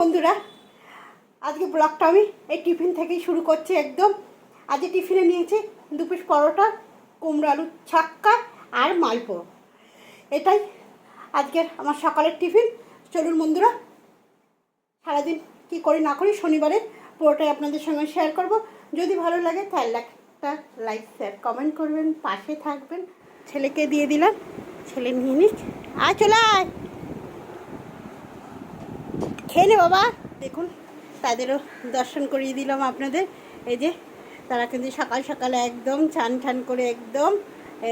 বন্ধুরা, আজকে ব্লগটা আমি এই টিফিন থেকেই শুরু করছি। একদম আজকে টিফিনে নিয়েছি 2 পিস পরোটা, কুমড়ো আলুর ছাক্কা আর মালপো। এটাই আজকের আমার সকালের টিফিন। চলুন বন্ধুরা, সারাদিন কী করি না করি শনিবারে পুরোটাই আপনাদের সঙ্গে শেয়ার করব। যদি ভালো লাগে তাহলে একটা লাইক শেয়ার কমেন্ট করবেন, পাশে থাকবেন। ছেলেকে দিয়ে দিলাম, ছেলে নিয়ে নিক। আয় চলে আয়, খেয়ে নে বাবা। দেখুন, তাদেরও দর্শন করিয়ে দিলাম আপনাদের। এই যে তারা কিন্তু সকাল সকালে একদম চান ঠান করে একদম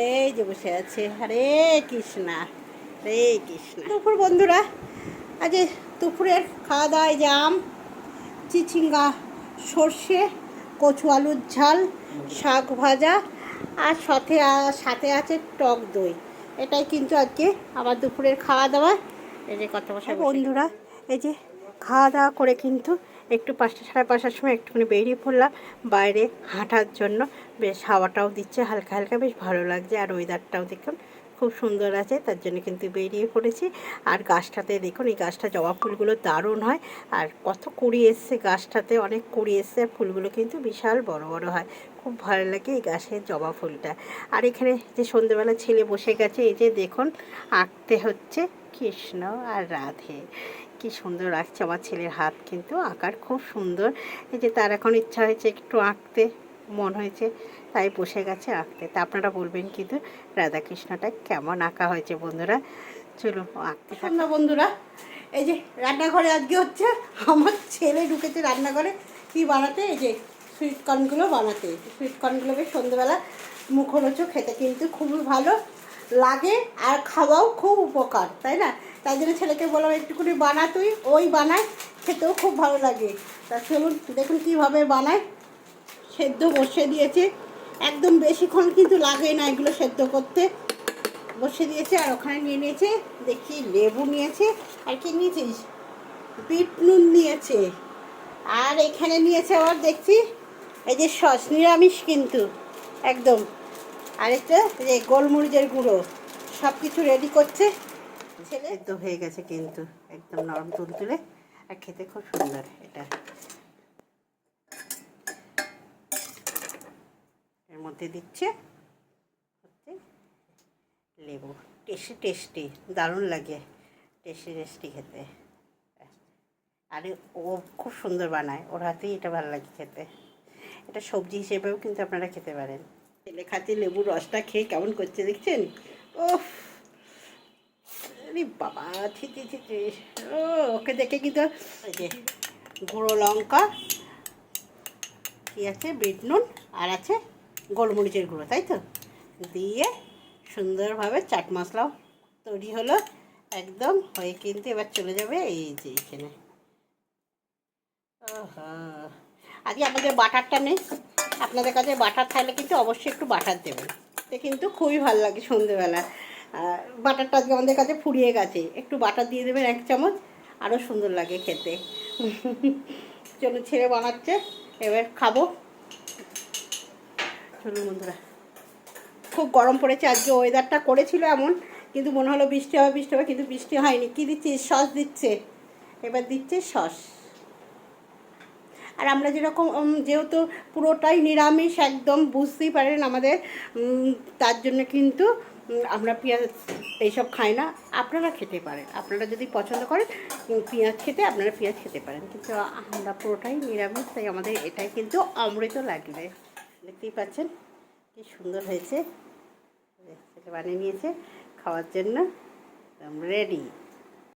এই যে বসে আছে। হরে কৃষ্ণা, হরে কৃষ্ণা। দুপুর বন্ধুরা, আজ দুপুরের খাওয়া দাওয়ায় যে আম, চিচিঙ্গা, সর্ষে, কচু আলুর ঝাল, শাক ভাজা আর সাথে আছে টক দই। এটাই কিন্তু আজকে আমার দুপুরের খাওয়া দাওয়া। এই যে কত বসে বন্ধুরা, এই যে খাওয়া দাওয়া করে কিন্তু একটু 5টা সাড়ে 5টার সময় একটুখানি বেরিয়ে পড়লাম বাইরে হাঁটার জন্য। বেশ হাওয়াটাও দিচ্ছে হালকা হালকা, বেশ ভালো লাগছে। আর ওয়েদারটাও দেখুন খুব সুন্দর আছে, তার জন্য কিন্তু বেরিয়ে পড়েছি। আর গাছটাতে দেখুন, এই গাছটা জবা ফুলগুলো দারুণ হয়। আর কত কুড়ি এসছে গাছটাতে, অনেক কুড়ি এসছে। আর ফুলগুলো কিন্তু বিশাল বড় বড় হয়, খুব ভালো লাগে এই গাছের জবা ফুলটা। আর এখানে যে সন্ধ্যেবেলা ছেলে বসে গেছে, এই যে দেখুন আঁকতে হচ্ছে কৃষ্ণ আর রাধে। কি সুন্দর লাগছে আমার ছেলের হাত, কিন্তু আঁকার খুব সুন্দর। এই যে তার এখন ইচ্ছা হয়েছে একটু আঁকতে, মন হয়েছে, তাই বসে গেছে আঁকতে। তা আপনারা বলবেন কিন্তু রাধাকৃষ্ণটা কেমন আঁকা হয়েছে বন্ধুরা। চলুন আঁকতে থাকুন বন্ধুরা। এই যে রান্নাঘরে আজকে হচ্ছে আমার ছেলে ঢুকেছে রান্নাঘরে কি বানাতে, এই যে সুইটকর্নগুলো বানাতে। সুইটকর্নগুলো বেশ সন্ধ্যেবেলা মুখরোচক, খেতে কিন্তু খুবই ভালো লাগে আর খাওয়াও খুব উপকার, তাই না? তাই জন্য ছেলেকে বললাম একটুখানি বানা তুই, ওই বানায়, খেতেও খুব ভালো লাগে। তা চলুন দেখুন কীভাবে বানায়। সেদ্ধ বসিয়ে দিয়েছে, একদম বেশিক্ষণ কিন্তু লাগে না এগুলো সেদ্ধ করতে। বসিয়ে দিয়েছে আর ওখানে নিয়ে নিয়েছে দেখি লেবু নিয়েছে, আর কি নিয়েছিস, বিট নুন নিয়েছে। আর এখানে নিয়েছে আবার দেখছি এই যে সস, নিরামিষ কিন্তু একদম। আর একটা যে গোলমরিচের গুঁড়ো, সব কিছু রেডি করছে। ছেলে তো হয়ে গেছে কিন্তু একদম নরম তুলতুলে, আর খেতে খুব সুন্দর। এটা এর মধ্যে দিচ্ছে হচ্ছে লেবু। টেস্টি টেস্টি, দারুণ লাগে, টেস্টি টেস্টি খেতে। আর ও খুব সুন্দর বানায়, ওর হাতেই এটা ভালো লাগে খেতে। এটা সবজি হিসেবেও কিন্তু আপনারা খেতে পারেন। ছেলে খাতে লেবুর রসটা খেয়ে কেমন করছে দেখছেন? ও বাবা, ছিটি ছিটি, ও ওকে দেখে কিন্তু এই যে গুঁড়ো লঙ্কা, কি আছে বিট নুন, আর আছে গোলমরিচের গুঁড়ো, তাই তো দিয়ে সুন্দরভাবে চাট মশলাও তৈরি হলো একদম হয়ে। কিন্তু এবার চলে যাবে এই যে এখানে। আজকে আমাদের বাটারটা নেই, আপনাদের কাছে বাটার থাকলে কিন্তু অবশ্যই একটু বাটার দেবেন, এতে কিন্তু খুবই ভালো লাগে সন্ধেবেলা। বাটারটা আজকে আমাদের কাছে ফুরিয়ে গেছে, একটু বাটার দিয়ে দেবেন 1 চামচ, আরও সুন্দর লাগে খেতে। চলুন ছেড়ে বানাচ্ছে, এবার খাবো। চলুন বন্ধুরা, খুব গরম পড়েছে আজকে, ওয়েদারটা করেছিল এমন, কিন্তু মনে হলো বৃষ্টি হবে বৃষ্টি হবে, কিন্তু বৃষ্টি হয়নি। কী দিচ্ছে, সস দিচ্ছে, এবার দিচ্ছে সস। আর আমরা যেরকম যেহেতু পুরোটাই নিরামিষ একদম, বুঝতেই পারেন আমাদের, তার জন্য কিন্তু আমরা পেঁয়াজ এইসব খাই না। আপনারা খেতে পারেন, আপনারা যদি পছন্দ করেন পেঁয়াজ খেতে, আপনারা পেঁয়াজ খেতে পারেন, কিন্তু আমরা পুরোটাই নিরামিষ, তাই আমাদের এটাই কিন্তু অমৃত লাগবে। দেখতেই পাচ্ছেন কি সুন্দর হয়েছে, সেটা বানিয়ে নিয়েছে খাওয়ার জন্য, রেডি।